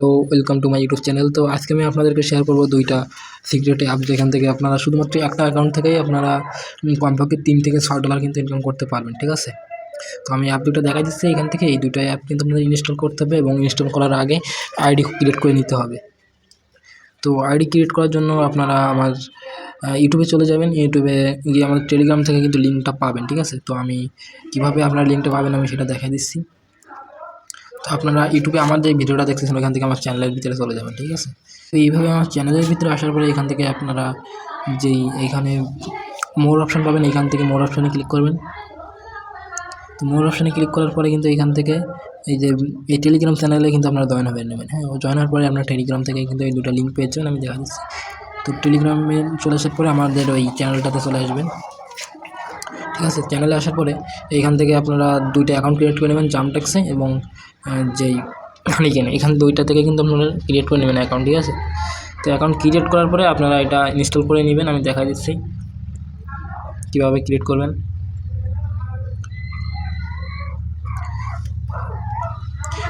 তো welcome to my YouTube channel. তো আজকে আমি আপনাদেরকে শেয়ার করবো দুইটা সিক্রেট অ্যাপ, যেখান থেকে আপনারা শুধুমাত্র একটা অ্যাকাউন্ট থেকেই আপনারা কমপক্ষে $3 থেকে $6 কিন্তু ইনকাম করতে পারবেন। ঠিক আছে, তো আমি অ্যাপ দুটো দেখাই দিচ্ছি। এখান থেকে এই দুটো অ্যাপ কিন্তু আপনাদের ইনস্টল করতে হবে এবং ইনস্টল করার আগে আইডি ক্রিয়েট করে নিতে হবে। তো আইডি ক্রিয়েট করার জন্য আপনারা আমার ইউটিউবে চলে যাবেন। ইউটিউবে গিয়ে আমাদের টেলিগ্রাম থেকে কিন্তু লিঙ্কটা পাবেন। ঠিক আছে, তো আমি কীভাবে আপনারা লিঙ্কটা পাবেন আমি সেটা দেখাই দিচ্ছি। তো আপনারা ইউটিউবে আমার যে ভিডিওটা দেখতেছেন ওখান থেকে আমার চ্যানেলের ভিতরে চলে যাবেন। ঠিক আছে, তো এইভাবে আমার চ্যানেলের ভিতরে আসার পরে এখান থেকে আপনারা যেই এইখানে মোর অপশান পাবেন, এইখান থেকে মোর অপশানে ক্লিক করবেন। তো মোর অপশানে ক্লিক করার পরে কিন্তু এইখান থেকে এই যে এই টেলিগ্রাম চ্যানেলে কিন্তু আপনারা জয়েন হয়ে নেবেন। হ্যাঁ, জয়েন হওয়ার পরে আপনার টেলিগ্রাম থেকে কিন্তু এই দুটো লিঙ্ক পেয়ে যাবেন, আমি দেখা দিচ্ছি। তো টেলিগ্রামে চলে আসার পরে আমাদের ওই চ্যানেলটাতে চলে আসবেন। ঠিক আছে, চ্যানেলে আসার পরে এইখান থেকে আপনারা দুইটা অ্যাকাউন্ট ক্রিয়েট করে নেবেন, জামটেক্সে এবং যেই হানিকেনে, এখানে দুইটা থেকে কিন্তু আপনারা ক্রিয়েট করে নেবেন অ্যাকাউন্ট। ঠিক আছে, তো অ্যাকাউন্ট ক্রিয়েট করার পরে আপনারা এটা ইনস্টল করে নেবেন, আমি দেখা দিচ্ছি কীভাবে ক্রিয়েট করবেন।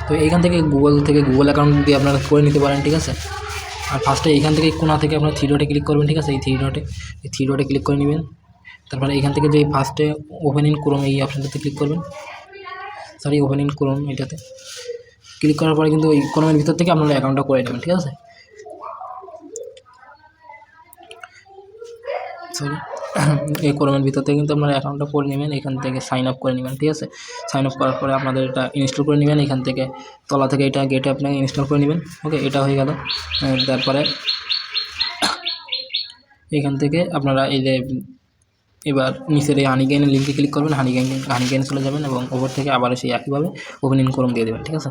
তো এইখান থেকে গুগল অ্যাকাউন্ট দিয়ে আপনারা করে নিতে পারেন। ঠিক আছে, আর ফার্স্টে এইখান থেকে কোণা থেকে আপনার থ্রি ডটে ক্লিক করবেন। ঠিক আছে, এই থ্রি ডটে ক্লিক করে নেবেন। তারপরে এইখান থেকে যে ফার্স্টে ওপেন ইন ক্রোম এই অপশানটাতে ক্লিক করবেন। ওপেন ইন ক্রোম এটাতে ক্লিক করার পরে কিন্তু এই ক্রোমের ভিতর থেকে আপনারা অ্যাকাউন্টটা করে নেবেন। ঠিক আছে, এই ক্রোমের ভিতর থেকে কিন্তু আপনারা অ্যাকাউন্টটা করে নেবেন, এখান থেকে সাইন আপ করে নেবেন। ঠিক আছে, সাইন আপ করার পরে আপনাদের এটা ইনস্টল করে নেবেন। এখান থেকে তলা থেকে এটা গেটে আপনাকে ইনস্টল করে নেবেন। ওকে, এটা হয়ে গেল। তারপরে এখান থেকে আপনারা এই যে এবার নিচের এই হানিকেনের লিঙ্কে ক্লিক করবেন, হানিকেনে চলে যাবেন এবং ওপর থেকে আবার সেই একইভাবে ওপেন ইন ক্রোম দিয়ে দেবেন। ঠিক আছে,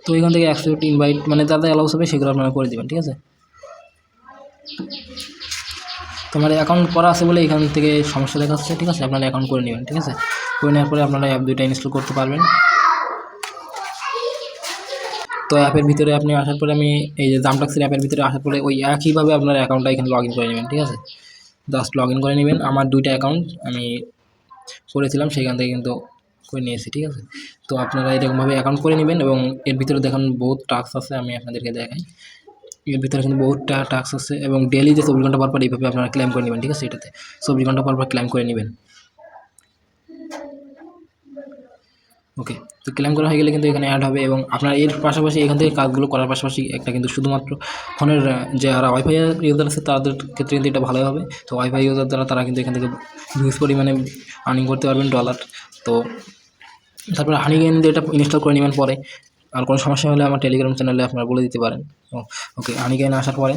তো এখান থেকে অ্যাকসেপ্ট ইনভাইট মানে যাদের অ্যালাউস হবে সেগুলো আপনারা করে দেবেন। ঠিক আছে, তোমার অ্যাকাউন্ট করা আছে বলে এখান থেকে সমস্যা দেখাচ্ছে। ঠিক আছে, আপনারা অ্যাকাউন্ট করে নেবেন। ঠিক আছে, করে নেওয়ার পরে আপনারা অ্যাপ দুইটা ইনস্টল করতে পারবেন। তো অ্যাপের ভিতরে আপনি আসার পরে আমি এই যে জামটেক্সের অ্যাপের ভিতরে আসার পরে ওই একইভাবে আপনার অ্যাকাউন্টটা এখানে লগ ইন করে নেবেন। ঠিক আছে, জাস্ট লগ ইন করে নেবেন। আমার দুইটা অ্যাকাউন্ট আমি করেছিলাম, সেখান থেকে কিন্তু করে নিয়েছি। ঠিক আছে, তো আপনারা এরকমভাবে অ্যাকাউন্ট করে নেবেন এবং এর ভিতরে দেখুন বহুত টাস্ক আছে, আমি আপনাদেরকে দেখাই। এর ভিতরে কিন্তু বহুত টাস্ক আছে এবং ডেলি যে 24 ঘন্টা পর পর এইভাবে আপনারা ক্লেম করে নেবেন। ঠিক আছে, এটাতে 24 ঘন্টা পর পর ক্লেম করে নেবেন। ওকে, তো ক্লেম করা হয়ে গেলে কিন্তু এখানে অ্যাড হবে এবং আপনার এর পাশাপাশি এখান থেকে কাজগুলো করার পাশাপাশি একটা কিন্তু শুধুমাত্র ফোনের যে যারা ওয়াইফাই ইউজার আছে তাদের ক্ষেত্রে কিন্তু এটা ভালো হবে। তো ওয়াইফাই ইউজার দ্বারা তারা কিন্তু এখান থেকে হিউজ পরিমাণে আর্নিং করতে পারবেন ডলার। তো তারপরে হানিকেন দিয়ে এটা ইনস্টল করে নেবেন পরে। আর কোনো সমস্যা হলে আমার টেলিগ্রাম চ্যানেলে আপনারা বলে দিতে পারেন। ওকে, হানিকেন আসার পরে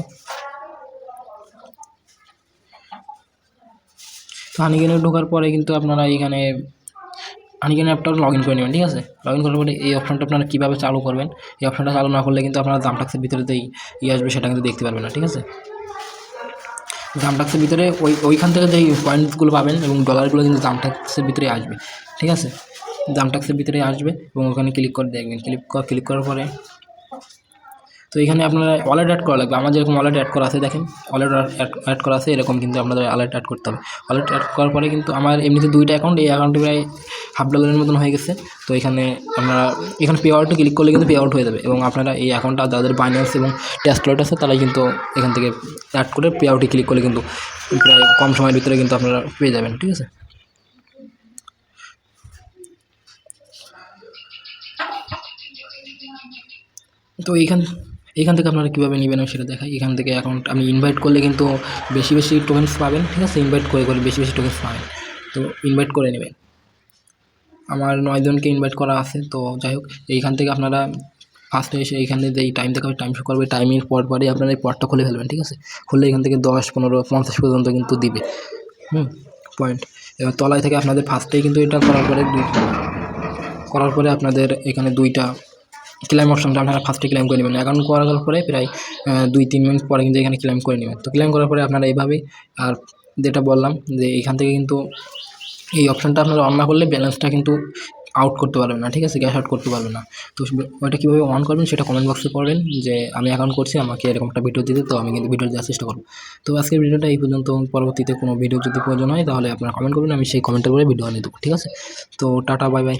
তো হানিকেনে ঢোকার পরে কিন্তু আপনারা এখানে হানিকেন অ্যাপটা লগ ইন করে নেবেন। ঠিক আছে, লগ ইন করার পরে এই অপশানটা আপনারা কীভাবে চালু করবেন, এই অপশানটা চালু না করলে কিন্তু আপনারা জামটেক্সের ভিতরে আসবে সেটা কিন্তু দেখতে পারবেন না। ঠিক আছে, জামটেক্সের ভিতরে ওইখান থেকে যেই পয়েন্টসগুলো পাবেন এবং ডলারগুলো কিন্তু জামটেক্সের ভিতরে আসবে। ঠিক আছে, জামটেক্সের ভিতরে আসবে এবং ওখানে ক্লিক করে দেখবেন। ক্লিক করার পরে তো এখানে আপনারা ওয়ালেট অ্যাড করা লাগবে। আমার যেরকম ওয়ালেট অ্যাড করা আছে দেখেন, ওয়ালেট অ্যাড করা আছে এরকম কিন্তু আপনাদের ওয়ালেট অ্যাড করতে হবে। ওয়ালেট অ্যাড করার পরে কিন্তু আমার এমনিতে দুইটা অ্যাকাউন্ট, এই অ্যাকাউন্টে প্রায় $50 মতন হয়ে গেছে। তো এখানে আপনারা এখানে পে আউটে ক্লিক করলে কিন্তু পে আউট হয়ে যাবে এবং আপনারা এই অ্যাকাউন্টটা যাদের বাইন্যান্স এবং টেস্ট ওয়ালেট আছে তারাই কিন্তু এখান থেকে অ্যাড করে পে আউটে ক্লিক করলে কিন্তু প্রায় কম সময়ের ভিতরে কিন্তু আপনারা পেয়ে যাবেন। ঠিক আছে, তো এইখান থেকে আপনারা কীভাবে নেবেন আমি সেটা দেখাই। এখান থেকে অ্যাকাউন্ট আমি ইনভাইট করলে কিন্তু বেশি টোকেন্স পাবেন। ঠিক আছে, ইনভাইট করে বেশি টোকেন্স পাবেন। তো ইনভাইট করে নেবেন। আমার 9 জনকে ইনভাইট করা আছে। তো যাই হোক, এইখান থেকে আপনারা ফার্স্টে এসে এইখানে যে টাইম দেখাবে, টাইম শো করবে, টাইমের পরই আপনারা এই পটটা খুলে ফেলবেন। ঠিক আছে, খুললে এখান থেকে 10, 15, 50 পর্যন্ত কিন্তু দিবে পয়েন্ট। এবার তলায় থেকে আপনাদের ফার্স্টেই কিন্তু এটা করার পরে আপনাদের এখানে দুইটা ক্লেম অপশনটা আপনারা ফার্স্টে ক্লেম করে নেবেন। অ্যাকাউন্ট করার পরে প্রায় 2-3 মিনিট পরে কিন্তু এখানে ক্লেম করে নেবেন। তো ক্লেম করার পরে আপনারা এইভাবেই, আর যেটা বললাম যে এইখান থেকে কিন্তু এই অপশানটা আপনারা অন না করলে ব্যালেন্সটা কিন্তু আউট করতে পারবেন না। ঠিক আছে, ক্যাশ আউট করতে পারবেন না। তো ওইটা কীভাবে অন করবেন সেটা কমেন্ট বক্সে পড়বেন যে আমি অ্যাকাউন্ট করছি, আমাকে এরকম একটা ভিডিও দিতে। তো আমি কিন্তু ভিডিও দেওয়ার চেষ্টা করব। তো আজকের ভিডিওটা এই পর্যন্ত। পরবর্তীতে কোনো ভিডিও যদি প্রয়োজন হয় তাহলে আপনারা কমেন্ট করবেন, আমি সেই কমেন্টের উপরে ভিডিও আনিয়ে দেবো। ঠিক আছে, তো টাটা, বাই বাই।